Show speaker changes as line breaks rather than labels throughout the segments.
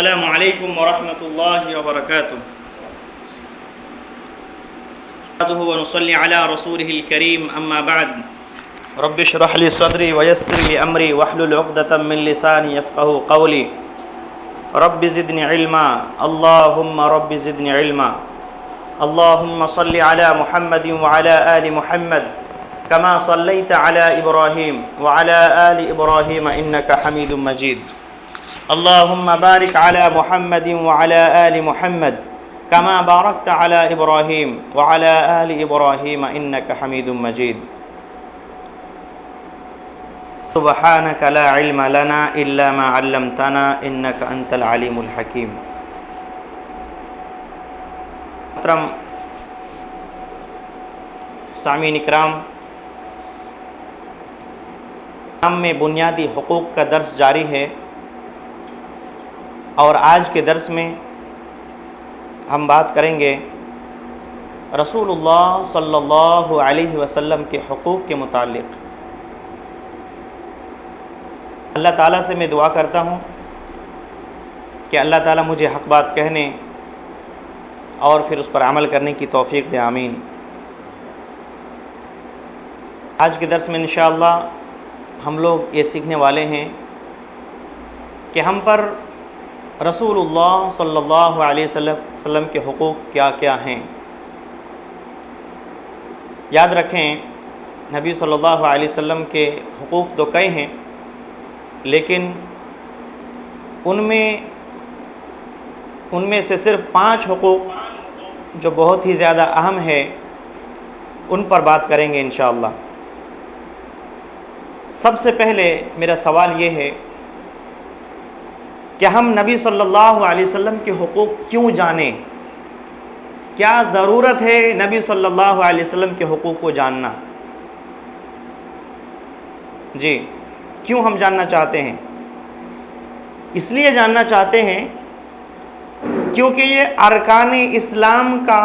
السلام علیکم ورحمۃ اللہ وبرکاتہ نحمده ونصلي على رسوله الكريم اما بعد رب اشرح لي صدري ويسر لي امري واحلل عقدة من لساني يفقهوا قولي رب زدني علما اللهم رب زدني علما اللهم صل على محمد وعلى آل محمد كما صليت على إبراهيم وعلى آل إبراهيم إنك حميد مجيد اللهم بارك على محمد وعلى آل محمد كما باركت على إبراهيم وعلى آل إبراهيم إنك حميد مجيد سبحانك لا علم لنا إلا ما علمتنا إنك أنت العليم الحكيم. محترم سامعین اکرام، اسلام میں بنیادی حقوق کا درس جاری ہے، اور آج کے درس میں ہم بات کریں گے رسول اللہ صلی اللہ علیہ وسلم کے حقوق کے متعلق. اللہ تعالیٰ سے میں دعا کرتا ہوں کہ اللہ تعالیٰ مجھے حق بات کہنے اور پھر اس پر عمل کرنے کی توفیق دے، آمین. آج کے درس میں انشاءاللہ ہم لوگ یہ سیکھنے والے ہیں کہ ہم پر رسول اللہ صلی اللہ علیہ وسلم کے حقوق کیا کیا ہیں. یاد رکھیں، نبی صلی اللہ علیہ وسلم کے حقوق تو کئی ہیں، لیکن ان میں سے صرف 5 حقوق جو بہت ہی زیادہ اہم ہے ان پر بات کریں گے انشاءاللہ. سب سے پہلے میرا سوال یہ ہے کہ ہم نبی صلی اللہ علیہ وسلم کے حقوق کیوں جانیں؟ کیا ضرورت ہے نبی صلی اللہ علیہ وسلم کے حقوق کو جاننا؟ جی، کیوں ہم جاننا چاہتے ہیں؟ اس لیے جاننا چاہتے ہیں کیونکہ یہ ارکان اسلام کا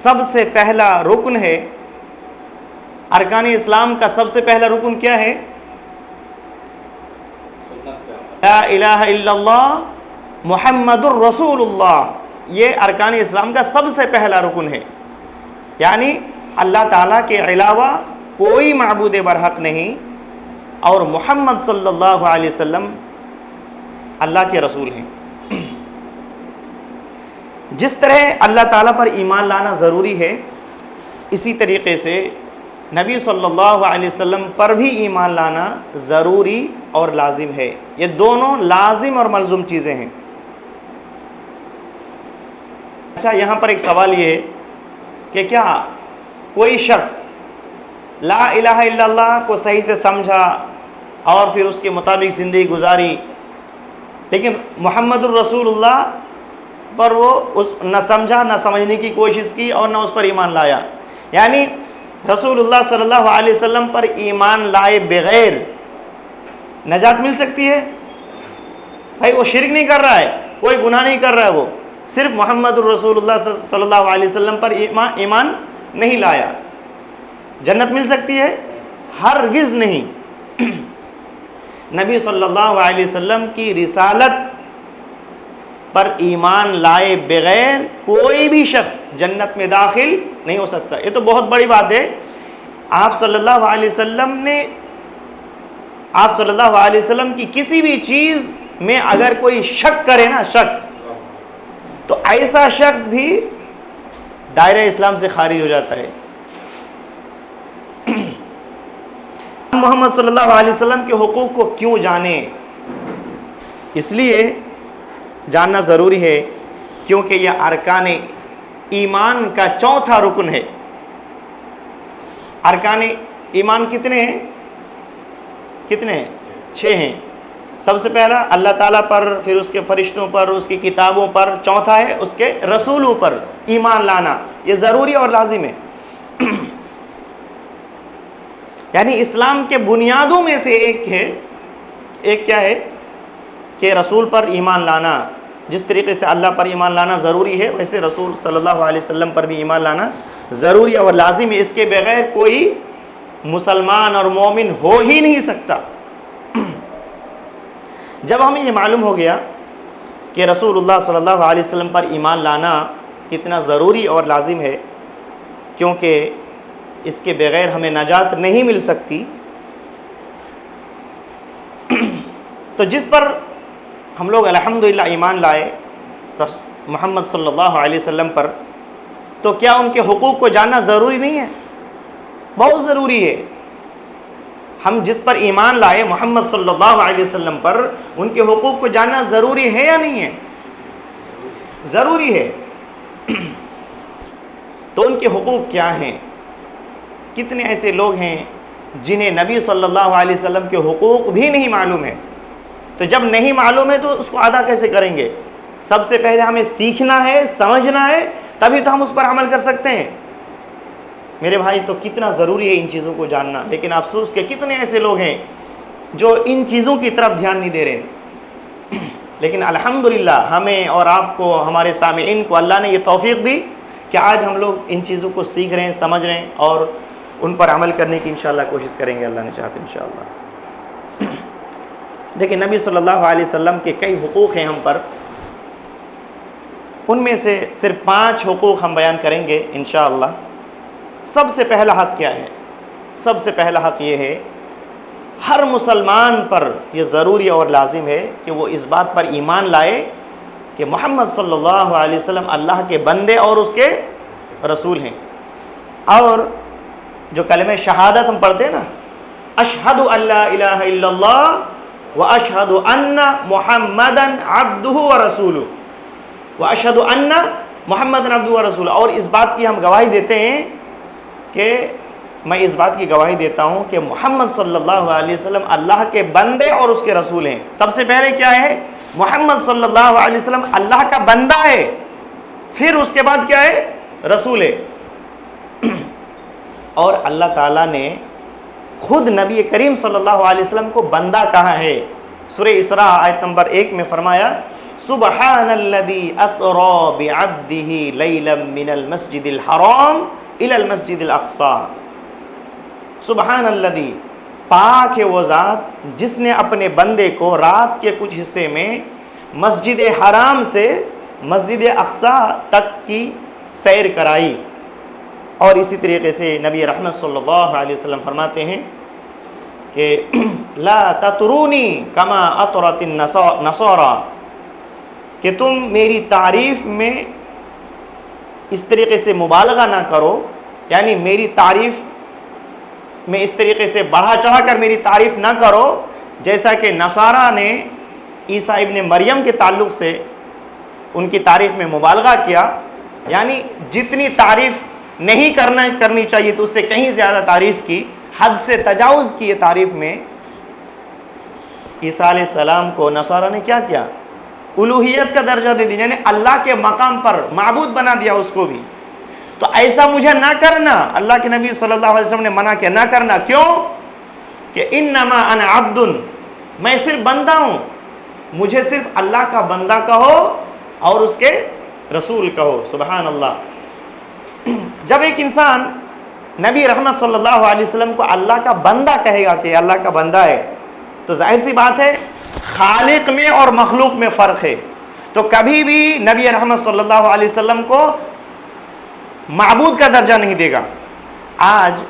سب سے پہلا رکن ہے. ارکان اسلام کا سب سے پہلا رکن کیا ہے؟ لا الہ الا اللہ محمد الرسول اللہ. یہ ارکان اسلام کا سب سے پہلا رکن ہے، یعنی اللہ تعالیٰ کے علاوہ کوئی معبود برحق نہیں، اور محمد صلی اللہ علیہ وسلم اللہ کے رسول ہیں. جس طرح اللہ تعالیٰ پر ایمان لانا ضروری ہے، اسی طریقے سے نبی صلی اللہ علیہ وسلم پر بھی ایمان لانا ضروری اور لازم ہے. یہ دونوں لازم اور ملزوم چیزیں ہیں. اچھا، یہاں پر ایک سوال یہ ہے کہ کیا کوئی شخص لا الہ الا اللہ کو صحیح سے سمجھا اور پھر اس کے مطابق زندگی گزاری، لیکن محمد الرسول اللہ پر وہ نہ سمجھا، نہ سمجھنے کی کوشش کی اور نہ اس پر ایمان لایا، یعنی رسول اللہ صلی اللہ علیہ وسلم پر ایمان لائے بغیر نجات مل سکتی ہے؟ بھائی وہ شرک نہیں کر رہا ہے، کوئی گناہ نہیں کر رہا ہے، وہ صرف محمد الرسول اللہ صلی اللہ علیہ وسلم پر ایمان نہیں لایا، جنت مل سکتی ہے؟ ہرگز نہیں. نبی صلی اللہ علیہ وسلم کی رسالت پر ایمان لائے بغیر کوئی بھی شخص جنت میں داخل نہیں ہو سکتا. یہ تو بہت بڑی بات ہے. آپ صلی اللہ علیہ وسلم کی کسی بھی چیز میں اگر کوئی شک کرے نا، شک، تو ایسا شخص بھی دائرہ اسلام سے خارج ہو جاتا ہے. محمد صلی اللہ علیہ وسلم کے حقوق کو کیوں جانیں؟ اس لیے جاننا ضروری ہے کیونکہ یہ ارکان ایمان کا چوتھا رکن ہے. ارکان ایمان کتنے ہیں؟ 6 ہیں. سب سے پہلا اللہ تعالیٰ پر، پھر اس کے فرشتوں پر، اس کی کتابوں پر، چوتھا ہے اس کے رسولوں پر ایمان لانا. یہ ضروری اور لازم ہے. یعنی اسلام کے بنیادوں میں سے ایک کیا ہے کہ رسول پر ایمان لانا. جس طریقے سے اللہ پر ایمان لانا ضروری ہے، ویسے رسول صلی اللہ علیہ وسلم پر بھی ایمان لانا ضروری اور لازم ہے. اس کے بغیر کوئی مسلمان اور مومن ہو ہی نہیں سکتا. جب ہمیں یہ معلوم ہو گیا کہ رسول اللہ صلی اللہ علیہ وسلم پر ایمان لانا کتنا ضروری اور لازم ہے، کیونکہ اس کے بغیر ہمیں نجات نہیں مل سکتی۔ تو جس پر ہم لوگ الحمدللہ ایمان لائے محمد صلی اللہ علیہ وسلم پر، تو کیا ان کے حقوق کو جاننا ضروری نہیں ہے؟ بہت ضروری ہے۔ ہم جس پر ایمان لائے محمد صلی اللہ علیہ وسلم پر، ان کے حقوق کو جاننا ضروری ہے یا نہیں ہے؟ ضروری ہے۔ تو ان کے حقوق کیا ہیں؟ کتنے ایسے لوگ ہیں جنہیں نبی صلی اللہ علیہ وسلم کے حقوق بھی نہیں معلوم ہے؟ تو جب نہیں معلوم ہے تو اس کو ادا کیسے کریں گے؟ سب سے پہلے ہمیں سیکھنا ہے، سمجھنا ہے، تبھی تو ہم اس پر عمل کر سکتے ہیں۔ میرے بھائی، تو کتنا ضروری ہے ان چیزوں کو جاننا، لیکن افسوس کہ کتنے ایسے لوگ ہیں جو ان چیزوں کی طرف دھیان نہیں دے رہے۔ لیکن الحمدللہ ہمیں اور آپ کو، ہمارے سامعین کو اللہ نے یہ توفیق دی کہ آج ہم لوگ ان چیزوں کو سیکھ رہے ہیں، سمجھ رہے ہیں اور ان پر عمل کرنے کی انشاءاللہ کوشش کریں گے، اللہ نے چاہتے انشاءاللہ۔ دیکھیں، نبی صلی اللہ علیہ وسلم کے کئی حقوق ہیں ہم پر، ان میں سے صرف 5 حقوق ہم بیان کریں گے انشاءاللہ۔ سب سے پہلا حق کیا ہے؟ سب سے پہلا حق یہ ہے، ہر مسلمان پر یہ ضروری اور لازم ہے کہ وہ اس بات پر ایمان لائے کہ محمد صلی اللہ علیہ وسلم اللہ کے بندے اور اس کے رسول ہیں۔ اور جو کلمہ شہادت ہم پڑھتے ہیں نا، اشہد ان لا الہ الا اللہ واشہد ان محمدا عبدہ ورسولہ، واشہد ان محمدا عبدہ ورسولہ، اور اس بات کی ہم گواہی دیتے ہیں کہ میں اس بات کی گواہی دیتا ہوں کہ محمد صلی اللہ علیہ وسلم اللہ کے بندے اور اس کے رسول ہیں۔ سب سے پہلے کیا ہے؟ محمد صلی اللہ علیہ وسلم اللہ کا بندہ ہے، پھر اس کے بعد کیا ہے؟ رسول ہے۔ اور اللہ تعالیٰ نے خود نبی کریم صلی اللہ علیہ وسلم کو بندہ کہا ہے۔ سورہ اسراء آیت نمبر 1 میں فرمایا، سبحان الذی اسری بعبدہ لیلا من المسجد الحرام الی المسجد الاقصی۔ سبحان الذی، پاک ہے وہ ذات جس نے اپنے بندے کو رات کے کچھ حصے میں مسجد حرام سے مسجد اقصی تک کی سیر کرائی۔ اور اسی طریقے سے نبی رحمت صلی اللہ علیہ وسلم فرماتے ہیں کہ لا تطرونی کما اطرت النصارى، کہ تم میری تعریف میں اس طریقے سے مبالغہ نہ کرو، یعنی میری تعریف میں اس طریقے سے بڑھا چڑھا کر میری تعریف نہ کرو جیسا کہ نصارہ نے عیسیٰ ابن مریم کے تعلق سے ان کی تعریف میں مبالغہ کیا، یعنی جتنی تعریف نہیں کرنی چاہیے تو اس سے کہیں زیادہ تعریف کی، حد سے تجاوز کی تعریف میں۔ عیسیٰ علیہ السلام کو نصارہ نے کیا کیا؟ الوہیت کا درجہ دے دیا، یعنی اللہ کے مقام پر معبود بنا دیا اس کو بھی۔ تو ایسا مجھے نہ کرنا، اللہ کے نبی صلی اللہ علیہ وسلم نے منع کیا، نہ کرنا۔ کیوں؟ کہ انما انا عبد، میں صرف بندہ ہوں، مجھے صرف اللہ کا بندہ کہو اور اس کے رسول کہو۔ سبحان اللہ۔ جب ایک انسان نبی رحمت صلی اللہ علیہ وسلم کو اللہ کا بندہ کہے گا کہ اللہ کا بندہ ہے، تو ظاہر سی بات ہے خالق میں اور مخلوق میں فرق ہے۔ تو کبھی بھی نبی رحمت صلی اللہ علیہ وسلم کو معبود کا درجہ نہیں دے گا۔ آج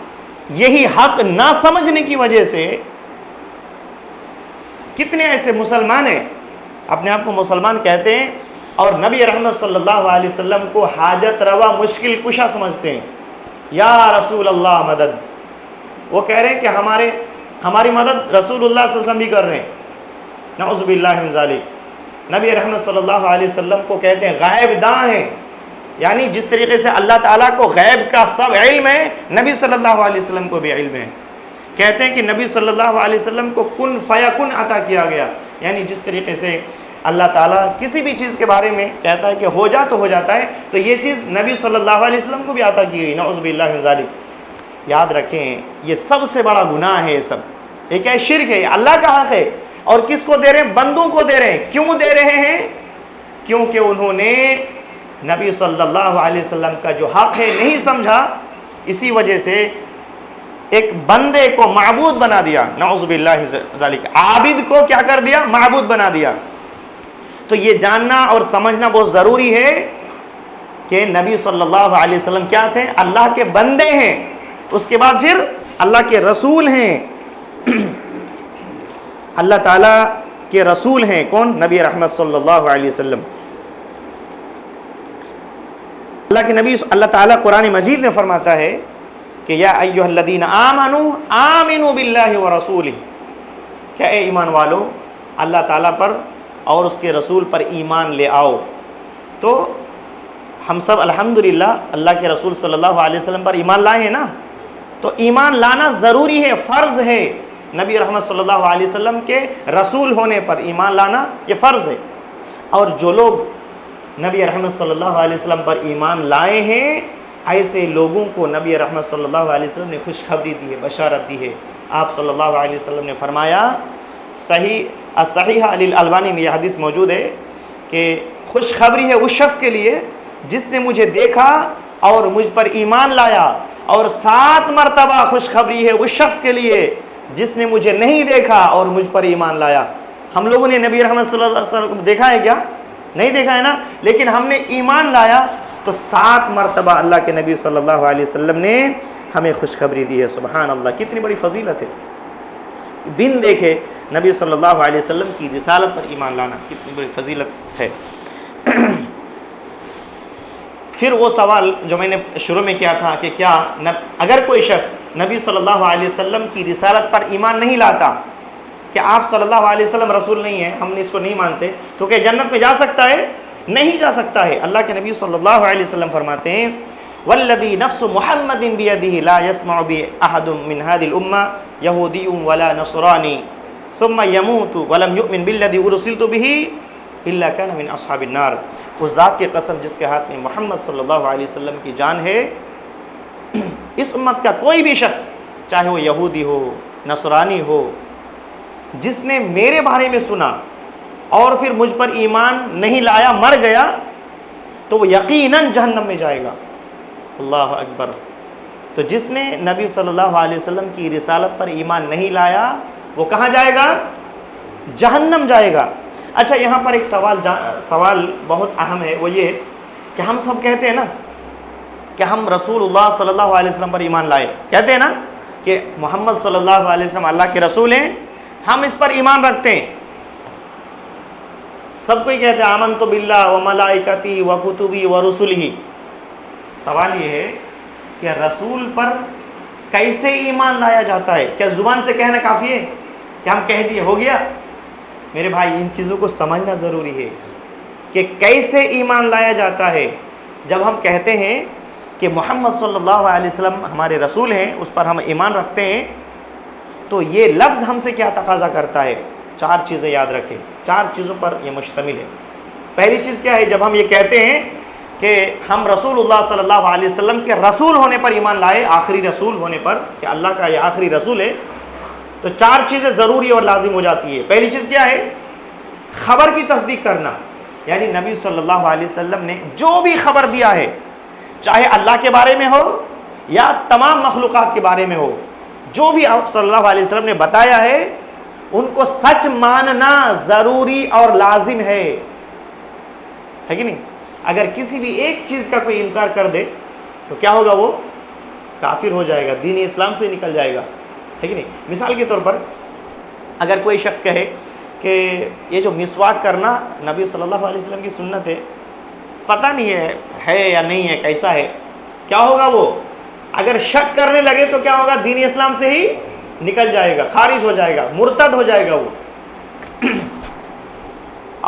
یہی حق نہ سمجھنے کی وجہ سے کتنے ایسے مسلمان ہیں، اپنے آپ کو مسلمان کہتے ہیں اور نبی رحمت صلی اللہ علیہ وسلم کو حاجت روا مشکل کشا سمجھتے ہیں۔ یا رسول اللہ مدد، وہ کہہ رہے ہیں کہ ہماری مدد رسول اللہ صلی اللہ علیہ وسلم بھی کر رہے ہیں۔ نعوذ باللہ من ذالک۔ نبی رحمت صلی اللہ علیہ وسلم کو کہتے ہیں غائب داں ہیں، یعنی جس طریقے سے اللہ تعالیٰ کو غیب کا سب علم ہے، نبی صلی اللہ علیہ وسلم کو بھی علم ہے۔ کہتے ہیں کہ نبی صلی اللہ علیہ وسلم کو کن فیکن عطا کیا گیا، یعنی جس طریقے سے اللہ تعالیٰ کسی بھی چیز کے بارے میں کہتا ہے کہ ہو جا تو ہو جاتا ہے، تو یہ چیز نبی صلی اللہ علیہ وسلم کو بھی عطا کی گئی۔ نعوذ باللہ من ذالک۔ یاد رکھیں، یہ سب سے بڑا گناہ ہے، یہ سب ایک ہے، شرک ہے، اللہ کا حق ہے، اور کس کو دے رہے ہیں؟ بندوں کو دے رہے ہیں۔ کیوں دے رہے ہیں؟ کیونکہ انہوں نے نبی صلی اللہ علیہ وسلم کا جو حق ہے نہیں سمجھا، اسی وجہ سے ایک بندے کو معبود بنا دیا۔ نعوذ باللہ ذالک۔ عابد کو کیا کر دیا؟ معبود بنا دیا۔ تو یہ جاننا اور سمجھنا بہت ضروری ہے کہ نبی صلی اللہ علیہ وسلم کیا تھے؟ اللہ کے بندے ہیں، اس کے بعد پھر اللہ کے رسول ہیں، اللہ تعالی کے رسول ہیں کون؟ نبی رحمت صلی اللہ علیہ وسلم۔ اللہ کے نبی اللہ تعالیٰ قرآن مجید میں فرماتا ہے کہ یا ایھا الذین آمنوا آمنوا باللہ ورسولہ، کیا اے ایمان والو اللہ تعالیٰ پر اور اس کے رسول پر ایمان لے آؤ۔ تو ہم سب الحمدللہ اللہ کے رسول صلی اللہ علیہ وسلم پر ایمان لائے ہیں نا، تو ایمان لانا ضروری ہے، فرض ہے۔ نبی رحمت صلی اللہ علیہ وسلم کے رسول ہونے پر ایمان لانا یہ فرض ہے۔ اور جو لوگ نبی رحمت صلی اللہ علیہ وسلم پر ایمان لائے ہیں، ایسے لوگوں کو نبی رحمت صلی اللہ علیہ وسلم نے خوشخبری دی ہے، بشارت دی ہے۔ آپ صلی اللہ علیہ وسلم نے فرمایا، صحیح الالبانی میں یہ حدیث موجود ہے کہ خوشخبری ہے اس شخص کے لیے جس نے مجھے دیکھا اور مجھ پر ایمان لایا، اور 7 مرتبہ خوشخبری ہے اس شخص کے لیے جس نے مجھے نہیں دیکھا اور مجھ پر ایمان لایا۔ ہم لوگوں نے نبی رحمت صلی اللہ علیہ وسلم کو دیکھا ہے کیا؟ نہیں دیکھا ہے نا، لیکن ہم نے ایمان لایا تو 7 مرتبہ اللہ کے نبی صلی اللہ علیہ وسلم نے ہمیں خوشخبری دی ہے۔ سبحان اللہ، کتنی بڑی فضیلت ہے، بن دیکھے نبی صلی اللہ علیہ وسلم کی رسالت پر ایمان لانا کتنی بڑی فضیلت ہے۔ پھر وہ سوال جو میں نے شروع میں کیا تھا کہ کیا اگر کوئی شخص نبی صلی اللہ علیہ وسلم کی رسالت پر ایمان نہیں لاتا کہ آپ صلی اللہ علیہ وسلم رسول نہیں ہیں، ہم نے اس کو نہیں مانتے، تو کہ جنت میں جا سکتا ہے؟ نہیں جا سکتا ہے۔ اللہ کے نبی صلی اللہ علیہ وسلم فرماتے ہیں والذی نفس محمد بیدہ لا یسمع بی احد من هذه الامہ یہودی ولا نصرانی ثم يموت ولم یؤمن بالذی ارسلت به الا كان من اصحاب النار۔ اس ذات کی قسم جس کے ہاتھ میں محمد صلی اللہ علیہ وسلم کی جان ہے، اس امت کا کوئی بھی شخص چاہے وہ یہودی ہو نصرانی ہو، جس نے میرے بارے میں سنا اور پھر مجھ پر ایمان نہیں لایا، مر گیا، تو وہ یقیناً جہنم میں جائے گا۔ اللہ اکبر۔ تو جس نے نبی صلی اللہ علیہ وسلم کی رسالت پر ایمان نہیں لایا وہ کہاں جائے گا؟ جہنم جائے گا۔ اچھا، یہاں پر ایک سوال بہت اہم ہے، وہ یہ کہ ہم سب کہتے ہیں نا کہ ہم رسول اللہ صلی اللہ علیہ وسلم پر ایمان لائے، کہتے ہیں نا کہ محمد صلی اللہ علیہ وسلم اللہ کے رسول ہیں، ہم اس پر ایمان رکھتے ہیں۔ سب کوئی کہتے ہیں آمنت باللہ و ملائکتی و کتبی و رسلہ۔ سوال یہ ہے کہ رسول پر کیسے ایمان لایا جاتا ہے؟ کیا زبان سے کہنا کافی ہے کہ ہم کہہ دیے ہو گیا؟ میرے بھائی، ان چیزوں کو سمجھنا ضروری ہے کہ کیسے ایمان لایا جاتا ہے۔ جب ہم کہتے ہیں کہ محمد صلی اللہ علیہ وسلم ہمارے رسول ہیں، اس پر ہم ایمان رکھتے ہیں، تو یہ لفظ ہم سے کیا تقاضا کرتا ہے؟ 4 چیزیں یاد رکھیں، 4 چیزوں پر یہ مشتمل ہے۔ پہلی چیز کیا ہے؟ جب ہم یہ کہتے ہیں کہ ہم رسول اللہ صلی اللہ علیہ وسلم کے رسول ہونے پر ایمان لائے، آخری رسول ہونے پر، کہ اللہ کا یہ آخری رسول ہے، تو 4 چیزیں ضروری اور لازم ہو جاتی ہے۔ پہلی چیز کیا ہے؟ خبر کی تصدیق کرنا، یعنی نبی صلی اللہ علیہ وسلم نے جو بھی خبر دیا ہے، چاہے اللہ کے بارے میں ہو یا تمام مخلوقات کے بارے میں ہو، جو بھی صلی اللہ علیہ وسلم نے بتایا ہے ان کو سچ ماننا ضروری اور لازم ہے کہ نہیں؟ اگر کسی بھی ایک چیز کا کوئی انکار کر دے تو کیا ہوگا؟ وہ کافر ہو جائے گا، دین اسلام سے نکل جائے گا، ہے کہ نہیں؟ مثال کے طور پر اگر کوئی شخص کہے کہ یہ جو مسواک کرنا نبی صلی اللہ علیہ وسلم کی سنت ہے، پتہ نہیں ہے یا نہیں ہے، کیسا ہے، کیا ہوگا؟ وہ اگر شک کرنے لگے تو کیا ہوگا؟ دین اسلام سے ہی نکل جائے گا، خارج ہو جائے گا، مرتد ہو جائے گا وہ۔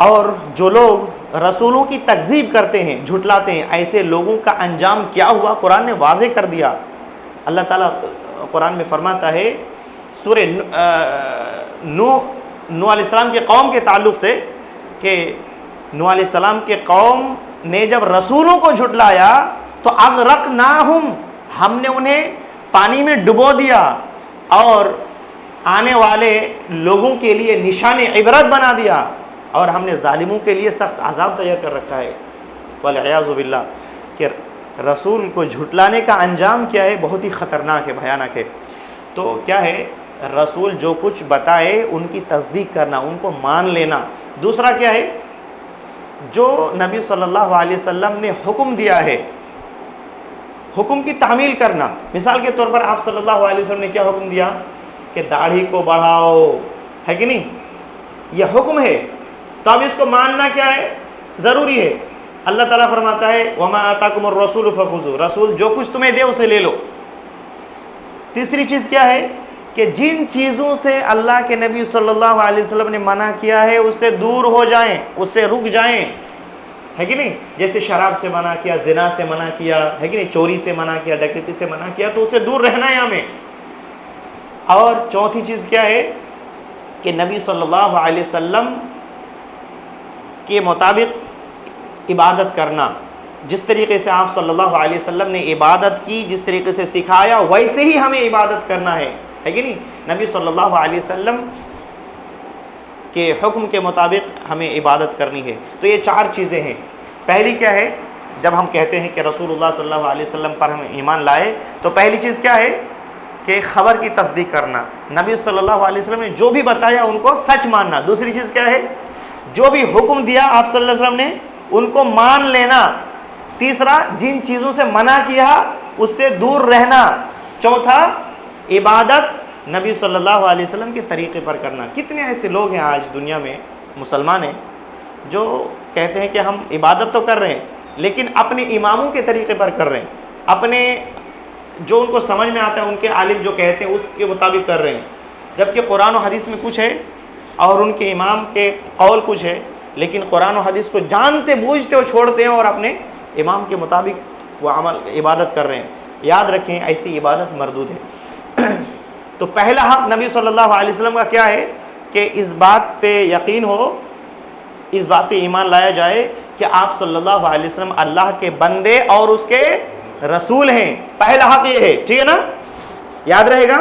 اور جو لوگ رسولوں کی تکذیب کرتے ہیں، جھٹلاتے ہیں، ایسے لوگوں کا انجام کیا ہوا قرآن نے واضح کر دیا۔ اللہ تعالیٰ قرآن میں فرماتا ہے سورہ نوح علیہ السلام کے قوم کے تعلق سے کہ نوح علیہ السلام کے قوم نے جب رسولوں کو جھٹلایا تو اغرقناہم، ہم نے انہیں پانی میں ڈبو دیا اور آنے والے لوگوں کے لیے نشان عبرت بنا دیا، اور ہم نے ظالموں کے لیے سخت عذاب تیار کر رکھا ہے۔ والعیاذ باللہ، کہ رسول کو جھٹلانے کا انجام کیا ہے؟ بہت ہی خطرناک ہے، بھیانک ہے۔ تو کیا ہے؟ رسول جو کچھ بتائے ان کی تصدیق کرنا، ان کو مان لینا۔ دوسرا کیا ہے؟ جو نبی صلی اللہ علیہ وسلم نے حکم دیا ہے، حکم کی تعمیل کرنا. مثال کے طور پر آپ صلی اللہ علیہ وسلم نے کیا حکم دیا کہ داڑھی کو بڑھاؤ، ہے کہ نہیں؟ یہ حکم ہے، تو اب اس کو ماننا کیا ہے؟ ضروری ہے. اللہ تعالیٰ فرماتا ہے وَمَا آتَاكُمُ الرَّسُولُ فَخُذُوهُ، رسول جو کچھ تمہیں دے اسے لے لو. تیسری چیز کیا ہے کہ جن چیزوں سے اللہ کے نبی صلی اللہ علیہ وسلم نے منع کیا ہے اس سے دور ہو جائیں، اس سے رک جائیں، ہے کہ نہیں؟ جیسے شراب سے منع کیا، زنا سے منع کیا، ہے کہ نہیں؟ چوری سے منع کیا، ڈکیتی سے منع کیا، تو اس سے دور رہنا ہے ہمیں. اور چوتھی چیز کیا ہے کہ نبی صلی اللہ علیہ وسلم کے مطابق عبادت کرنا. جس طریقے سے آپ صلی اللہ علیہ وسلم نے عبادت کی، جس طریقے سے سکھایا، ویسے ہی ہمیں عبادت کرنا ہے کہ نہیں؟ نبی صلی اللہ علیہ وسلم کے حکم کے مطابق ہمیں عبادت کرنی ہے. تو یہ چار چیزیں ہیں. پہلی کیا ہے؟ جب ہم کہتے ہیں کہ رسول اللہ صلی اللہ علیہ وسلم پر ہم ایمان لائے تو پہلی چیز کیا ہے کہ خبر کی تصدیق کرنا. نبی صلی اللہ علیہ وسلم نے جو بھی بتایا ان کو سچ ماننا. دوسری چیز کیا ہے؟ جو بھی حکم دیا آپ صلی اللہ علیہ وسلم نے ان کو مان لینا. تیسرا جن چیزوں سے منع کیا اس سے دور رہنا. چوتھا عبادت نبی صلی اللہ علیہ وسلم کے طریقے پر کرنا. کتنے ایسے لوگ ہیں آج دنیا میں مسلمان ہیں جو کہتے ہیں کہ ہم عبادت تو کر رہے ہیں لیکن اپنے اماموں کے طریقے پر کر رہے ہیں، اپنے جو ان کو سمجھ میں آتا ہے ان کے عالم جو کہتے ہیں اس کے مطابق کر رہے ہیں، جبکہ قرآن و حدیث میں کچھ ہے اور ان کے امام کے قول کچھ ہے. لیکن قرآن و حدیث کو جانتے بوجھتے وہ چھوڑتے ہیں اور اپنے امام کے مطابق وہ عمل عبادت کر رہے ہیں. یاد رکھیں ایسی عبادت مردود ہے. تو پہلا حق نبی صلی اللہ علیہ وسلم کا کیا ہے کہ اس بات پہ یقین ہو، اس بات پہ ایمان لایا جائے کہ آپ صلی اللہ علیہ وسلم اللہ کے بندے اور اس کے رسول ہیں. پہلا حق یہ ہے، ٹھیک ہے نا؟ یاد رہے گا.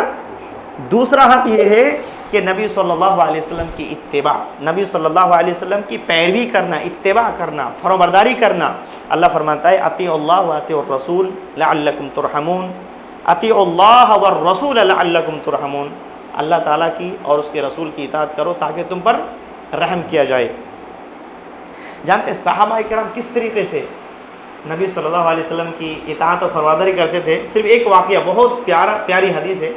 دوسرا حق یہ ہے کہ نبی صلی اللہ علیہ وسلم کی اتباع، نبی صلی اللہ علیہ وسلم کی پیروی کرنا، اتباع کرنا، فرمانبرداری کرنا. اللہ فرماتا ہے اطیعوا اللہ واطیعوا الرسول لعلکم ترحمون. اطیعوا اللہ والرسول لعلکم ترحمون. اللہ تعالیٰ کی اور اس کے رسول کی اطاعت کرو تاکہ تم پر رحم کیا جائے. جانتے صحابہ کرام کس طریقے سے نبی صلی اللہ علیہ وسلم کی اطاعت و فرمانبرداری کرتے تھے؟ صرف ایک واقعہ، بہت پیاری حدیث ہے.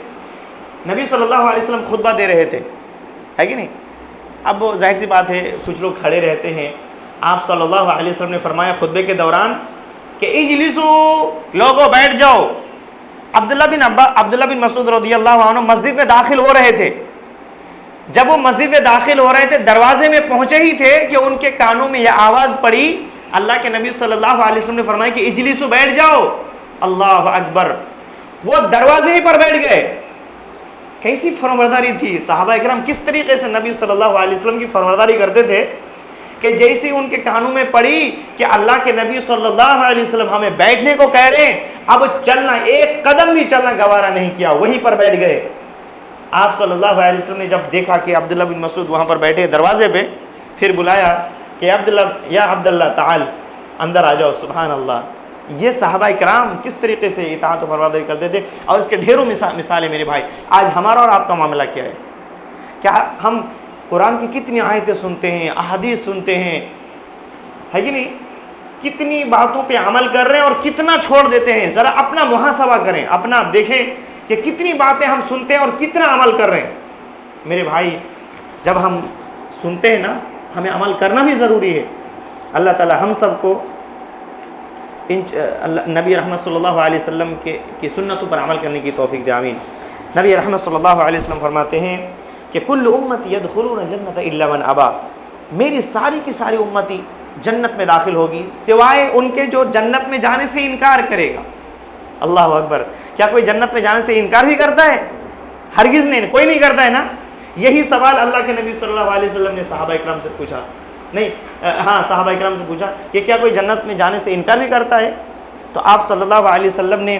نبی صلی اللہ علیہ وسلم خطبہ دے رہے تھے، ہے کہ نہیں؟ اب ظاہر سی بات ہے کچھ لوگ کھڑے رہتے ہیں. آپ صلی اللہ علیہ وسلم نے فرمایا خطبے کے دوران کہ اجلسو، لوگوں بیٹھ جاؤ. عبداللہ بن مسعود رضی اللہ عنہ مسجد میں داخل ہو رہے تھے. جب وہ مسجد میں داخل ہو رہے تھے دروازے میں پہنچے ہی تھے کہ ان کے کانوں میں یہ آواز پڑی. اللہ کے نبی صلی اللہ علیہ وسلم نے فرمایا کہ اجلسو، بیٹھ جاؤ. اللہ اکبر، وہ دروازے ہی پر بیٹھ گئے. کیسی فرمانبرداری تھی! صحابہ کرام کس طریقے سے نبی صلی اللہ علیہ وسلم کی فرمانبرداری کرتے تھے کہ جیسے ان کے کانوں میں پڑی کہ اللہ کے نبی صلی اللہ علیہ وسلم ہمیں بیٹھنے کو کہہ رہے ہیں، اب چلنا، ایک قدم بھی چلنا گوارا نہیں کیا، وہیں پر بیٹھ گئے. آپ صلی اللہ علیہ وسلم نے جب دیکھا کہ عبداللہ بن مسعود وہاں پر بیٹھے دروازے پہ، پھر بلایا کہ عبداللہ تعال، اندر آ جاؤ. سبحان اللہ! یہ صحابہ کرام کس طریقے سے اطاعت و فرمانبرداری کرتے تھے. اور اس کے ڈھیروں مثالیں میرے بھائی. آج ہمارا اور آپ کا معاملہ کیا ہے؟ کیا ہم قرآن کی کتنی آیتیں سنتے ہیں، احادیث سنتے ہیں، ہے کہ نہیں؟ کتنی باتوں پہ عمل کر رہے ہیں اور کتنا چھوڑ دیتے ہیں. ذرا اپنا محاسبہ کریں، اپنا دیکھیں کہ کتنی باتیں ہم سنتے ہیں اور کتنا عمل کر رہے ہیں. میرے بھائی جب ہم سنتے ہیں نا ہمیں عمل کرنا بھی ضروری ہے. اللہ تعالی ہم سب کو نبی رحمت صلی اللہ علیہ وسلم کی سنتوں پر عمل کرنے کی توفیق دے. آمین. نبی رحمت صلی اللہ علیہ وسلم فرماتے ہیں کہ کل امتی یدخلون الجنۃ الا من ابا، میری ساری کی ساری امتی جنت میں داخل ہوگی سوائے ان کے جو جنت میں جانے سے انکار کرے گا. اللہ اکبر! کیا کوئی جنت میں جانے سے انکار بھی کرتا ہے؟ ہرگز نہیں، کوئی نہیں کرتا ہے نا. یہی سوال اللہ کے نبی صلی اللہ علیہ وسلم نے صحابہ اکرام سے پوچھا. صحابہ اکرام سے پوچھا کہ کیا کوئی جنت میں جانے سے انکار بھی کرتا ہے؟ تو آپ صلی اللہ علیہ وسلم نے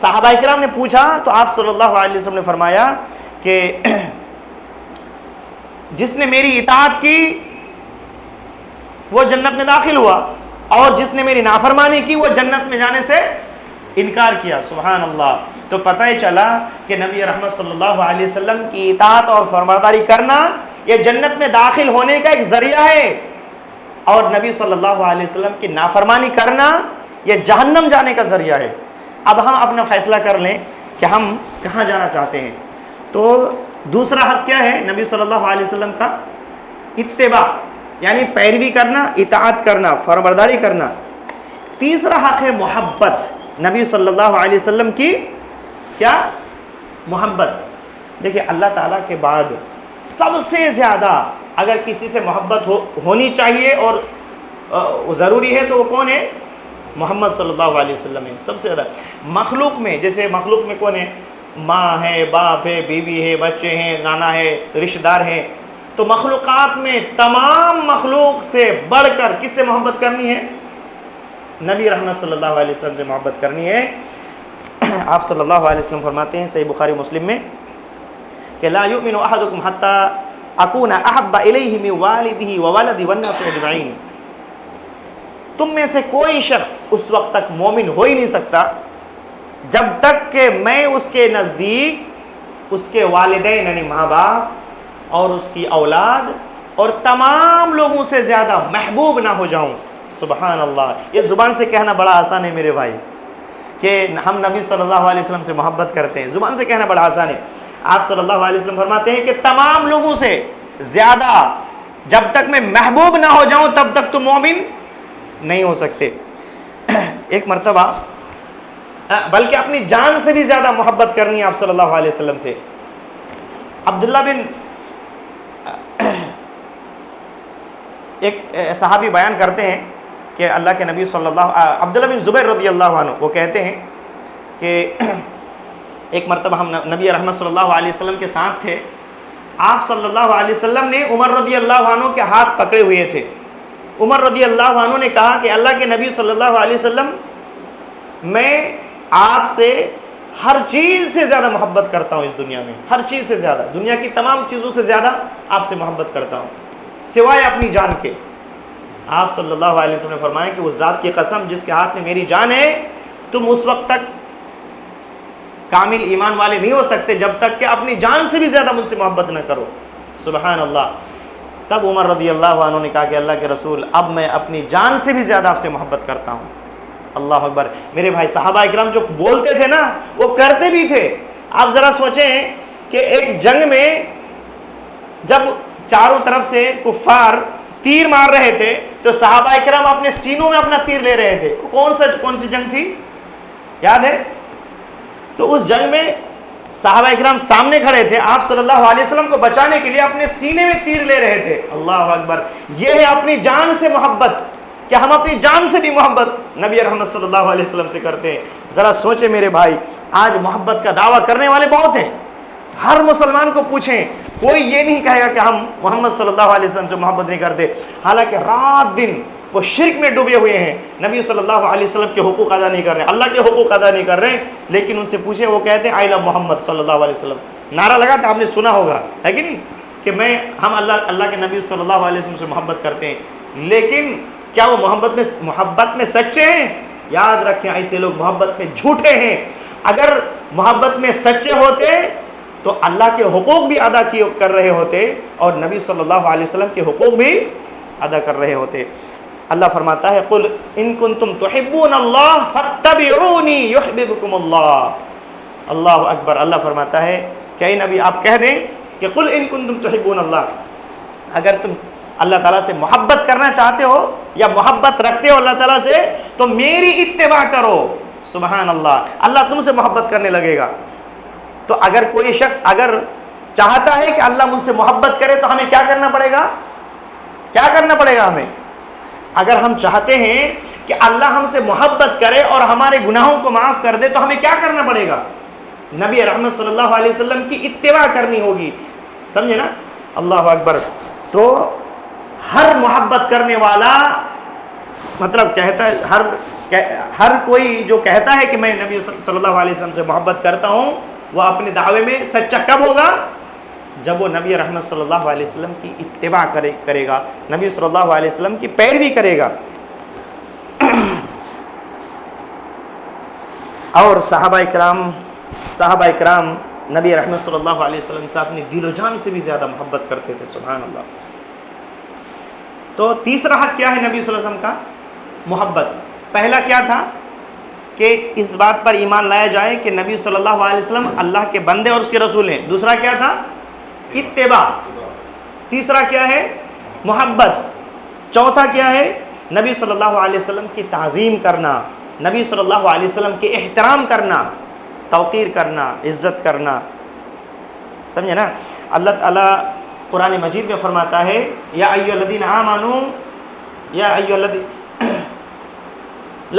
صحابہ اکرام نے پوچھا تو آپ صلی اللہ علیہ وسلم نے فرمایا کہ جس نے میری اطاعت کی وہ جنت میں داخل ہوا اور جس نے میری نافرمانی کی وہ جنت میں جانے سے انکار کیا. سبحان اللہ! تو پتہ ہی چلا کہ نبی رحمت صلی اللہ علیہ وسلم کی اطاعت اور فرمانبرداری کرنا یہ جنت میں داخل ہونے کا ایک ذریعہ ہے. اور نبی صلی اللہ علیہ وسلم کی نافرمانی کرنا یہ جہنم جانے کا ذریعہ ہے۔ اب ہم اپنا فیصلہ کر لیں کہ ہم کہاں جانا چاہتے ہیں۔ تو دوسرا حق کیا ہے نبی صلی اللہ علیہ وسلم کا؟ اتباع، یعنی پیروی کرنا، اطاعت کرنا، فرمانبرداری کرنا۔ تیسرا حق ہے محبت، نبی صلی اللہ علیہ وسلم کی کیا؟ محبت۔ دیکھیں اللہ تعالیٰ کے بعد سب سے زیادہ اگر کسی سے محبت ہونی چاہیے اور ضروری ہے تو وہ کون ہے؟ محمد صلی اللہ علیہ وسلم ہے سب سے زیادہ۔ مخلوق میں، جیسے مخلوق میں کون ہے؟ ماں ہے، باپ ہے، بیوی ہے، بچے ہیں، نانا ہے، رشتہ دار ہیں۔ تو مخلوقات میں تمام مخلوق سے بڑھ کر کس سے محبت کرنی ہے؟ نبی رحمت صلی اللہ علیہ وسلم سے محبت کرنی ہے۔ آپ صلی اللہ علیہ وسلم فرماتے ہیں صحیح بخاری مسلم میں کہ لا یؤمن احدکم حتی اکون احب الیہ من والدہ وولدہ والناس اجمعین۔ تم میں سے کوئی شخص اس وقت تک مومن ہو ہی نہیں سکتا جب تک کہ میں اس کے نزدیک اس کے والدین یعنی ماں باپ اور اس کی اولاد اور تمام لوگوں سے زیادہ محبوب نہ ہو جاؤں۔ سبحان اللہ، یہ زبان سے کہنا بڑا آسان ہے میرے بھائی کہ ہم نبی صلی اللہ علیہ وسلم سے محبت کرتے ہیں، زبان سے کہنا بڑا آسان ہے۔ آپ صلی اللہ علیہ وسلم فرماتے ہیں کہ تمام لوگوں سے زیادہ جب تک میں محبوب نہ ہو جاؤں تب تک تو مومن نہیں ہو سکتے۔ ایک مرتبہ بلکہ اپنی جان سے بھی زیادہ محبت کرنی ہے آپ صلی اللہ علیہ وسلم سے۔ عبداللہ بن ایک صحابی بیان کرتے ہیں کہ اللہ کے نبی صلی اللہ عبداللہ بن زبیر رضی اللہ عنہ وہ کہتے ہیں کہ ایک مرتبہ ہم نبی رحمت صلی اللہ علیہ وسلم کے ساتھ تھے۔ آپ صلی اللہ علیہ وسلم نے عمر رضی اللہ عنہ کے ہاتھ پکڑے ہوئے تھے۔ عمر رضی اللہ عنہ نے کہا کہ اللہ کے نبی صلی اللہ علیہ وسلم میں آپ سے ہر چیز سے زیادہ محبت کرتا ہوں، اس دنیا میں ہر چیز سے زیادہ، دنیا کی تمام چیزوں سے زیادہ آپ سے محبت کرتا ہوں سوائے اپنی جان کے۔ آپ صلی اللہ علیہ وسلم نے فرمایا کہ اس ذات کی قسم جس کے ہاتھ میں میری جان ہے، تم اس وقت تک کامل ایمان والے نہیں ہو سکتے جب تک کہ اپنی جان سے بھی زیادہ مجھ سے محبت نہ کرو۔ سبحان اللہ۔ تب عمر رضی اللہ عنہ نے کہا کہ اللہ کے رسول اب میں اپنی جان سے بھی زیادہ آپ سے محبت کرتا ہوں۔ اللہ اکبر۔ میرے بھائی صحابہ اکرام جو بولتے تھے نا وہ کرتے بھی تھے۔ آپ ذرا سوچیں کہ ایک جنگ میں جب چاروں طرف سے کفار تیر مار رہے تھے تو صحابہ اکرام اپنے سینوں میں اپنا تیر لے رہے تھے۔ کون سی جنگ تھی یاد ہے؟ تو اس جنگ میں صحابہ اکرام سامنے کھڑے تھے، آپ صلی اللہ علیہ وسلم کو بچانے کے لیے اپنے سینے میں تیر لے رہے تھے۔ اللہ اکبر۔ یہ ہے اپنی جان سے محبت، کہ ہم اپنی جان سے بھی محبت نبی رحمت صلی اللہ علیہ وسلم سے کرتے ہیں۔ ذرا سوچیں میرے بھائی، آج محبت کا دعویٰ کرنے والے بہت ہیں۔ ہر مسلمان کو پوچھیں، کوئی یہ نہیں کہے گا کہ ہم محمد صلی اللہ علیہ وسلم سے محبت نہیں کرتے، حالانکہ رات دن وہ شرک میں ڈوبے ہوئے ہیں، نبی صلی اللہ علیہ وسلم کے حقوق ادا نہیں کر رہے، اللہ کے حقوق ادا نہیں کر رہے، لیکن ان سے پوچھیں وہ کہتے ہیں آئی لو محمد صلی اللہ علیہ وسلم۔ نعرہ لگا تھا، آپ نے سنا ہوگا، ہے کہ نہیں، کہ ہم اللہ کے نبی صلی اللہ علیہ وسلم سے محبت کرتے ہیں، لیکن کیا وہ محبت میں سچے ہیں؟ یاد رکھیں ایسے لوگ محبت میں جھوٹے ہیں۔ اگر محبت میں سچے ہوتے تو اللہ کے حقوق بھی ادا کر رہے ہوتے اور نبی صلی اللہ علیہ وسلم کے حقوق بھی ادا کر رہے ہوتے۔ اللہ فرماتا ہے قل ان کنتم تحبون اللہ فاتبعونی یحببکم اللہ۔ اللہ اکبر۔ اللہ فرماتا ہے کہ اے نبی آپ کہہ دیں کہ قل ان کنتم تحبون اللہ، اگر تم اللہ تعالیٰ سے محبت کرنا چاہتے ہو یا محبت رکھتے ہو اللہ تعالیٰ سے تو میری اتباع کرو۔ سبحان اللہ۔ اللہ تم سے محبت کرنے لگے گا۔ تو اگر کوئی شخص اگر چاہتا ہے کہ اللہ مجھ سے محبت کرے تو ہمیں کیا کرنا پڑے گا؟ کیا کرنا پڑے گا ہمیں؟ اگر ہم چاہتے ہیں کہ اللہ ہم سے محبت کرے اور ہمارے گناہوں کو معاف کر دے تو ہمیں کیا کرنا پڑے گا؟ نبی رحمت صلی اللہ علیہ وسلم کی اتباع کرنی ہوگی، سمجھے نا؟ اللہ اکبر۔ تو ہر محبت کرنے والا مطلب کہتا ہے، ہر کوئی جو کہتا ہے کہ میں نبی صلی اللہ علیہ وسلم سے محبت کرتا ہوں وہ اپنے دعوے میں سچا کب ہوگا؟ جب وہ نبی رحمت صلی اللہ علیہ وسلم کی اتباع کرے گا، نبی صلی اللہ علیہ وسلم کی پیروی کرے گا۔ اور صحابہ اکرام نبی رحمت صلی اللہ علیہ وسلم سے اپنی دل و جان سے بھی زیادہ محبت کرتے تھے۔ سبحان اللہ۔ تو تیسرا حق کیا ہے نبی صلی اللہ علیہ وسلم کا؟ محبت. پہلا کیا تھا کہ اس بات پر ایمان لایا جائے کہ نبی صلی اللہ علیہ وسلم اللہ کے بندے اور اس کے رسول ہیں. دوسرا کیا تھا؟ اتباع. تیسرا کیا ہے؟ محبت. چوتھا کیا ہے؟ نبی صلی اللہ علیہ وسلم کی تعظیم کرنا، نبی صلی اللہ علیہ وسلم کے احترام کرنا، توقیر کرنا، عزت کرنا. سمجھے نا؟ اللہ تعالیٰ قرآن مجید میں فرماتا ہے یا ایھا الذین آمنوا یا ایھا الذین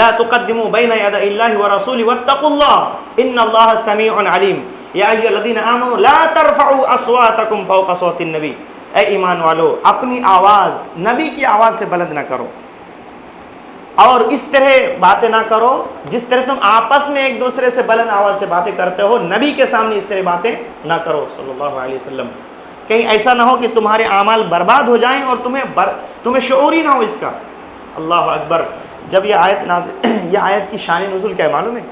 لا تقدموا بین یدی اللہ ورسولہ واتقوا اللہ ان اللہ سمیع علیم. یا ایھا الذین آمنوا لا ترفعوا اصواتکم فوق صوت النبی. اے ایمان والو، اپنی آواز نبی کی آواز سے بلند نہ کرو، اور اس طرح باتیں نہ کرو جس طرح تم آپس میں ایک دوسرے سے بلند آواز سے باتیں کرتے ہو، نبی کے سامنے اس طرح باتیں نہ کرو صلی اللہ علیہ وسلم. کہیں ایسا نہ ہو کہ تمہارے اعمال برباد ہو جائیں اور تمہیں شعور ہی نہ ہو اس کا. اللہ اکبر. جب یہ آیت یہ آیت کی شان نزول کیا ہے معلوم ہے؟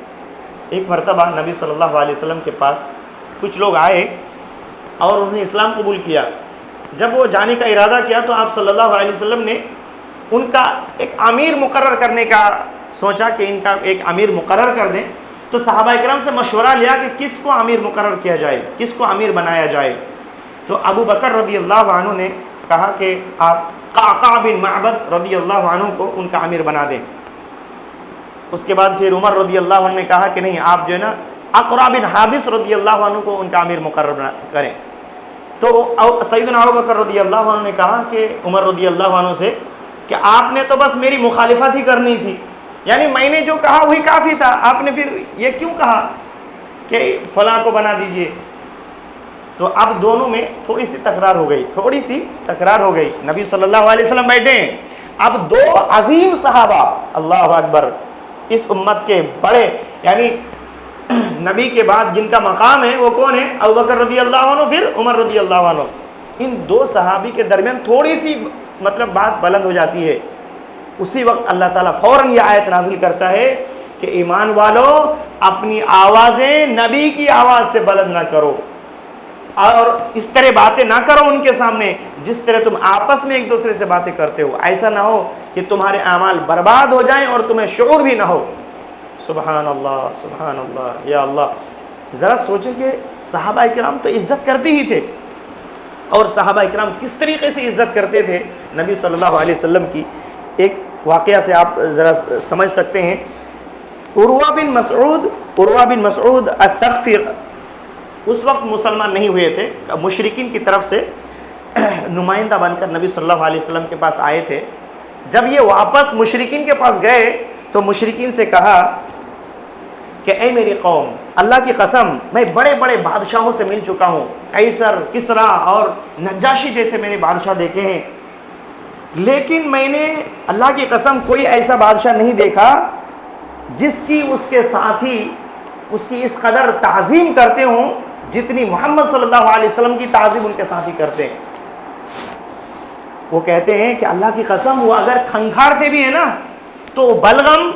ایک مرتبہ نبی صلی اللہ علیہ وسلم کے پاس کچھ لوگ آئے اور انہوں نے اسلام قبول کیا. جب وہ جانے کا ارادہ کیا تو آپ صلی اللہ علیہ وسلم نے ان کا ایک امیر مقرر کرنے کا سوچا کہ ان کا ایک امیر مقرر کر دیں. تو صحابہ کرام سے مشورہ لیا کہ کس کو امیر مقرر کیا جائے، کس کو امیر بنایا جائے. تو ابو بکر رضی اللہ عنہ نے کہا کہ آپ قعقاع بن معبد رضی اللہ عنہ کو ان کا امیر بنا دیں. اس کے بعد پھر عمر رضی اللہ عنہ نے کہا کہ نہیں، آپ جو ہے نا اقرع بن حابس رضی اللہ عنہ کو ان کا امیر مقرر کریں. تو سیدنا ابو بکر رضی اللہ عنہ نے کہا کہ عمر رضی اللہ عنہ سے کہ آپ نے تو بس میری مخالفت ہی کرنی تھی، یعنی میں نے جو کہا وہی کافی تھا، آپ نے پھر یہ کیوں کہا کہ فلاں کو بنا دیجئے. تو اب دونوں میں تھوڑی سی تکرار ہو گئی. نبی صلی اللہ علیہ وسلم بیٹھے ہیں. اب دو عظیم صحابہ، اللہ اکبر، اس امت کے بڑے، یعنی نبی کے بعد جن کا مقام ہے وہ کون ہے؟ ابو بکر رضی اللہ عنہ، پھر عمر رضی اللہ عنہ. ان دو صحابی کے درمیان تھوڑی سی بات بلند ہو جاتی ہے. اسی وقت اللہ تعالیٰ فوراً یہ آیت نازل کرتا ہے کہ ایمان والو، اپنی آوازیں نبی کی آواز سے بلند نہ کرو، اور اس طرح باتیں نہ کرو ان کے سامنے جس طرح تم آپس میں ایک دوسرے سے باتیں کرتے ہو. ایسا نہ ہو کہ تمہارے اعمال برباد ہو جائیں اور تمہیں شعور بھی نہ ہو. سبحان اللہ، سبحان اللہ، یا اللہ. ذرا سوچیں کہ صحابہ کرام تو عزت کرتے ہی تھے، اور صحابہ کرام کس طریقے سے عزت کرتے تھے نبی صلی اللہ علیہ وسلم کی. ایک واقعہ سے آپ ذرا سمجھ سکتے ہیں. عروہ بن مسعود الثقفی اس وقت مسلمان نہیں ہوئے تھے، مشرکین کی طرف سے نمائندہ بن کر نبی صلی اللہ علیہ وسلم کے پاس آئے تھے. جب یہ واپس مشرکین کے پاس گئے تو مشرکین سے کہا کہ اے میری قوم، اللہ کی قسم میں بڑے بڑے بادشاہوں سے مل چکا ہوں، قیصر، کسریٰ اور نجاشی جیسے میں نے بادشاہ دیکھے ہیں، لیکن میں نے اللہ کی قسم کوئی ایسا بادشاہ نہیں دیکھا جس کی اس کے ساتھی اس کی اس قدر تعظیم کرتے ہوں جتنی محمد صلی اللہ علیہ وسلم کی تعظیم ان کے ساتھی کرتے ہیں. وہ کہتے ہیں کہ اللہ کی قسم وہ اگر کھنکھارتے بھی ہیں نا تو بلغم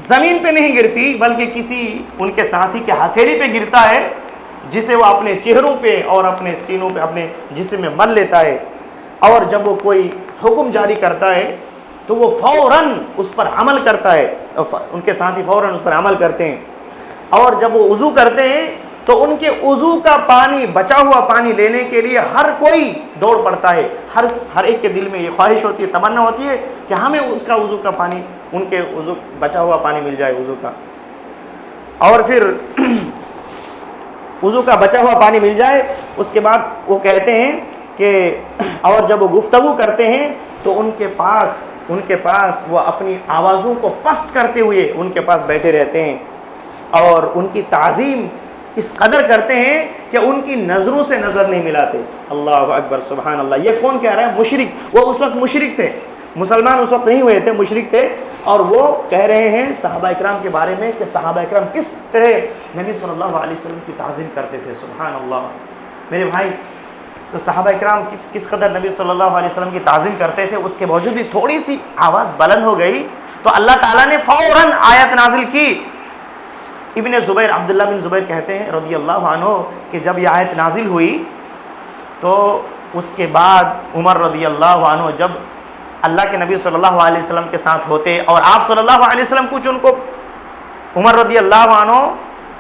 زمین پہ نہیں گرتی بلکہ کسی ان کے ساتھی کے ہتھیلی پہ گرتا ہے، جسے وہ اپنے چہروں پہ اور اپنے سینوں پہ اپنے جسم میں مل لیتا ہے. اور جب وہ کوئی حکم جاری کرتا ہے تو وہ فوراً اس پر عمل کرتا ہے، ان کے ساتھی فوراً اس پر عمل کرتے ہیں. اور جب وہ وضو کرتے ہیں تو ان کے وضو کا پانی، بچا ہوا پانی لینے کے لیے ہر کوئی دوڑ پڑتا ہے. ہر ایک کے دل میں یہ خواہش ہوتی ہے، تمنا ہوتی ہے کہ ہمیں اس کا وضو کا پانی، ان کے وضو بچا ہوا پانی مل جائے وضو کا. اور پھر وضو کا بچا ہوا پانی مل جائے، اس کے بعد وہ کہتے ہیں کہ اور جب وہ گفتگو کرتے ہیں تو ان کے پاس وہ اپنی آوازوں کو پست کرتے ہوئے ان کے پاس بیٹھے رہتے ہیں اور ان کی تعظیم اس قدر کرتے ہیں کہ ان کی نظروں سے نظر نہیں ملاتے. اللہ اکبر، سبحان اللہ. یہ کون کہہ رہا ہے؟ مشرک. وہ اس وقت مشرک تھے، مسلمان اس وقت نہیں ہوئے تھے، مشرک تھے. اور وہ کہہ رہے ہیں صحابہ اکرام کے بارے میں کہ صحابہ اکرام کس طرح نبی صلی اللہ علیہ وسلم کی تعظیم کرتے تھے. سبحان اللہ. میرے بھائی، تو صحابہ اکرام کس قدر نبی صلی اللہ علیہ وسلم کی تعظیم کرتے تھے. اس کے باوجود بھی تھوڑی سی آواز بلند ہو گئی تو اللہ تعالیٰ نے فوراً آیت نازل کی. ابن زبیر، عبداللہ بن زبیر کہتے ہیں رضی اللہ عنہ کہ جب یہ آیت نازل ہوئی تو اس کے بعد عمر رضی اللہ عنہ جب اللہ کے نبی صلی اللہ علیہ وسلم کے ساتھ ہوتے اور آپ صلی اللہ علیہ وسلم کچھ ان کو، عمر رضی اللہ عنہ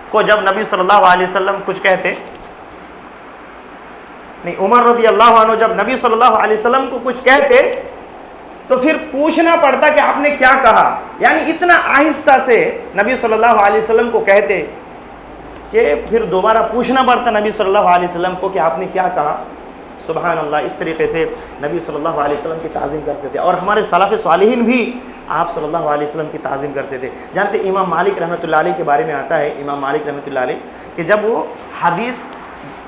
کو جب نبی صلی اللہ علیہ وسلم کچھ کہتے، نہیں، عمر رضی اللہ عنہ جب نبی صلی اللہ علیہ وسلم کو کچھ کہتے تو پھر پوچھنا پڑتا کہ آپ نے کیا کہا، یعنی اتنا آہستہ سے نبی صلی اللہ علیہ وسلم کو کہتے کہ پھر دوبارہ پوچھنا پڑتا نبی صلی اللہ علیہ وسلم کو کہ آپ نے کیا کہا. سبحان اللہ. اس طریقے سے نبی صلی اللہ علیہ وسلم کی تعظیم کرتے تھے. اور ہمارے سلف صالحین بھی آپ صلی اللہ علیہ وسلم کی تعظیم کرتے تھے. جانتے امام مالک رحمۃ اللہ علیہ کے بارے میں آتا ہے، امام مالک رحمۃ اللہ علیہ کہ جب وہ حدیث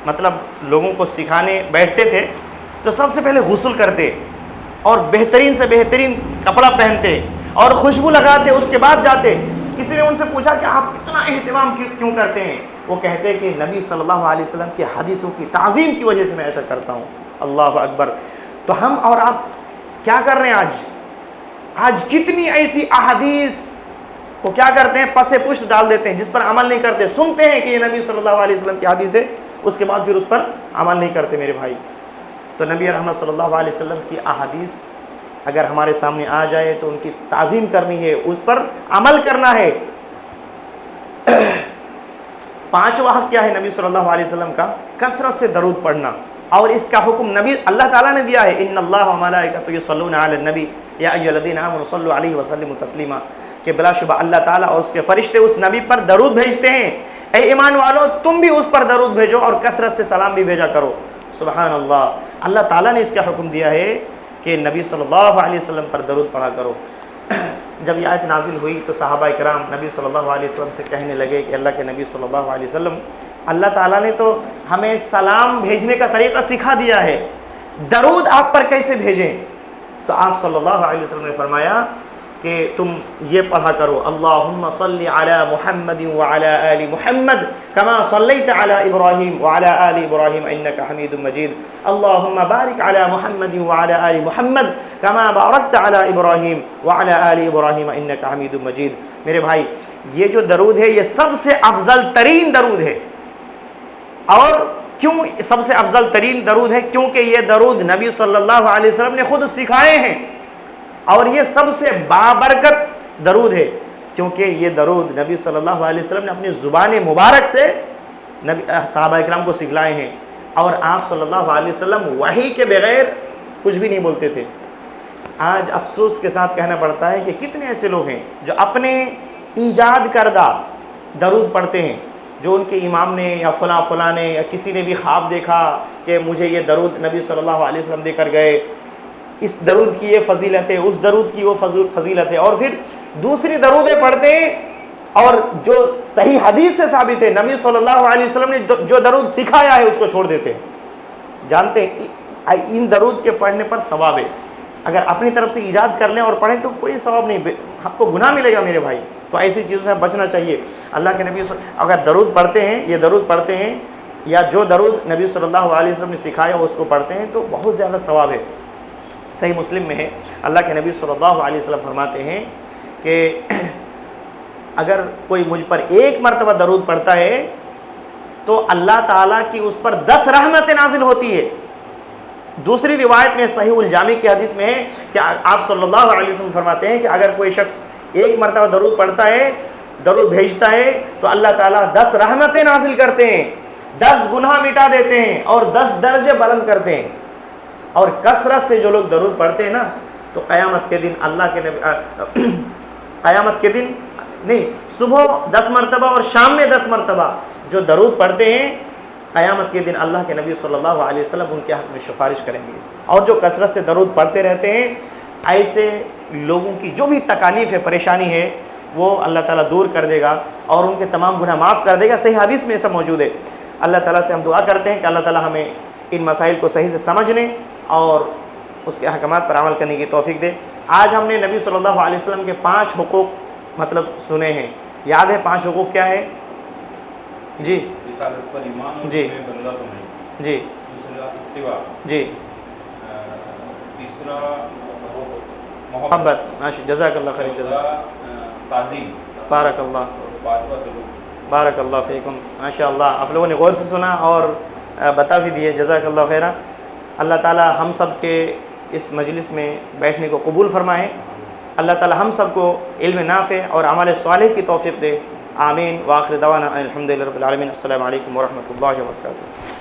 مطلب لوگوں کو سکھانے بیٹھتے تھے تو سب سے پہلے غسل کرتے اور بہترین سے بہترین کپڑا پہنتے اور خوشبو لگاتے، اس کے بعد جاتے. کسی نے ان سے پوچھا کہ آپ اتنا اہتمام کیوں کرتے ہیں؟ وہ کہتے کہ نبی صلی اللہ علیہ وسلم کی حدیثوں کی تعظیم کی وجہ سے میں ایسا کرتا ہوں. اللہ اکبر. تو ہم اور آپ کیا کر رہے ہیں آج کتنی ایسی احادیث کو کیا کرتے ہیں، پس پشت ڈال دیتے ہیں، جس پر عمل نہیں کرتے. سنتے ہیں کہ یہ نبی صلی اللہ علیہ وسلم کی حدیث ہے، اس کے بعد پھر اس پر عمل نہیں کرتے. میرے بھائی، تو نبی رحمت صلی اللہ علیہ وسلم کی احادیث اگر ہمارے سامنے آ جائے تو ان کی تعظیم کرنی ہے، اس پر عمل کرنا ہے. پانچواں حق کیا ہے نبی صلی اللہ علیہ وسلم کا؟ کثرت سے درود پڑھنا. اور اس کا حکم نبی اللہ تعالیٰ نے دیا ہے، ان اللہ وملائکتہ یصلون علی النبی یا ایھا الذین آمنوا صلوا علیہ وسلموا تسلیما، کہ بلا شبہ اللہ تعالیٰ اور اس کے فرشتے اس نبی پر درود بھیجتے ہیں. اے ایمان والو، تم بھی اس پر درود بھیجو اور کثرت سے سلام بھی بھیجا کرو. سبحان اللہ. اللہ تعالیٰ نے اس کا حکم دیا ہے کہ نبی صلی اللہ علیہ وسلم پر درود پڑھا کرو. جب یہ آیت نازل ہوئی تو صحابہ کرام نبی صلی اللہ علیہ وسلم سے کہنے لگے کہ اللہ کے نبی صلی اللہ علیہ وسلم، اللہ تعالیٰ نے تو ہمیں سلام بھیجنے کا طریقہ سکھا دیا ہے، درود آپ پر کیسے بھیجیں؟ تو آپ صلی اللہ علیہ وسلم نے فرمایا کہ تم یہ پڑھا کرو، اللہم صلی علی محمد وعلی آل محمد کما صلیت علی ابراہیم وعلی آل ابراہیم انک حمید مجید، اللہم بارک علی محمد وعلی آل محمد کما بارکت علی ابراہیم وعلی آل ابراہیم انک حمید مجید. میرے بھائی، یہ جو درود ہے یہ سب سے افضل ترین درود ہے. اور کیوں سب سے افضل ترین درود ہے؟ کیونکہ یہ درود نبی صلی اللہ علیہ وسلم نے خود سکھائے ہیں، اور یہ سب سے بابرکت درود ہے کیونکہ یہ درود نبی صلی اللہ علیہ وسلم نے اپنی زبان مبارک سے صحابہ کرام کو سکھلائے ہیں. اور آپ صلی اللہ علیہ وسلم وحی کے بغیر کچھ بھی نہیں بولتے تھے. آج افسوس کے ساتھ کہنا پڑتا ہے کہ کتنے ایسے لوگ ہیں جو اپنے ایجاد کردہ درود پڑھتے ہیں، جو ان کے امام نے یا فلاں نے یا کسی نے بھی خواب دیکھا کہ مجھے یہ درود نبی صلی اللہ علیہ وسلم دے کر گئے، اس درود کی یہ فضیلت ہے، اس درود کی وہ فضیلت ہے، اور پھر دوسری درودیں پڑھتے ہیں اور جو صحیح حدیث سے ثابت ہے، نبی صلی اللہ علیہ وسلم نے جو درود سکھایا ہے اس کو چھوڑ دیتے ہیں. جانتے ہیں ان درود کے پڑھنے پر ثواب ہے. اگر اپنی طرف سے ایجاد کر لیں اور پڑھیں تو کوئی ثواب نہیں، آپ کو گناہ ملے گا میرے بھائی. تو ایسی چیزوں سے بچنا چاہیے. اللہ کے نبی اگر درود پڑھتے ہیں، یہ درود پڑھتے ہیں یا جو درود نبی صلی اللہ علیہ وسلم نے سکھایا اس کو پڑھتے ہیں تو بہت زیادہ ثواب ہے. صحیح مسلم میں ہے، اللہ کے نبی صلی اللہ علیہ وسلم فرماتے ہیں کہ اگر کوئی مجھ پر ایک مرتبہ درود پڑھتا ہے تو اللہ تعالیٰ کی اس پر 10 رحمتیں نازل ہوتی ہے. دوسری روایت میں صحیح الجامع کی حدیث میں ہے کہ آپ صلی اللہ علیہ وسلم فرماتے ہیں کہ اگر کوئی شخص ایک مرتبہ درود پڑھتا ہے، درود بھیجتا ہے تو اللہ تعالیٰ 10 رحمتیں نازل کرتے ہیں، 10 گناہ مٹا دیتے ہیں اور 10 درجے بلند کرتے ہیں. اور کثرت سے جو لوگ درود پڑھتے ہیں نا تو قیامت کے دن اللہ کے نبی قیامت کے دن نہیں، صبح 10 مرتبہ اور شام میں 10 مرتبہ جو درود پڑھتے ہیں، قیامت کے دن اللہ کے نبی صلی اللہ علیہ وسلم ان کے حق میں سفارش کریں گے. اور جو کثرت سے درود پڑھتے رہتے ہیں، ایسے لوگوں کی جو بھی تکالیف ہے، پریشانی ہے، وہ اللہ تعالیٰ دور کر دے گا اور ان کے تمام گناہ معاف کر دے گا. صحیح حدیث میں ایسا موجود ہے. اللہ تعالیٰ سے ہم دعا کرتے ہیں کہ اللہ تعالیٰ ہمیں ان مسائل کو صحیح سے سمجھنے اور اس کے احکامات پر عمل کرنے کی توفیق دے. آج ہم نے نبی صلی اللہ علیہ وسلم کے 5 حقوق مطلب سنے ہیں. یاد ہے 5 حقوق کیا ہے؟ جی جی جی جی محبت. جزاک اللہ خیر. تعظیم. بارک اللہ. بارک اللہ فیکم. ماشاء اللہ، آپ لوگوں نے غور سے سنا اور بتا بھی دیے. جزاک اللہ خیرہ. اللہ تعالی ہم سب کے اس مجلس میں بیٹھنے کو قبول فرمائے. اللہ تعالی ہم سب کو علم نافع اور عمل صالح کی توفیق دے. آمین. وآخر دعوانا الحمدللہ رب العالمین. السلام علیکم ورحمۃ اللہ وبرکاتہ.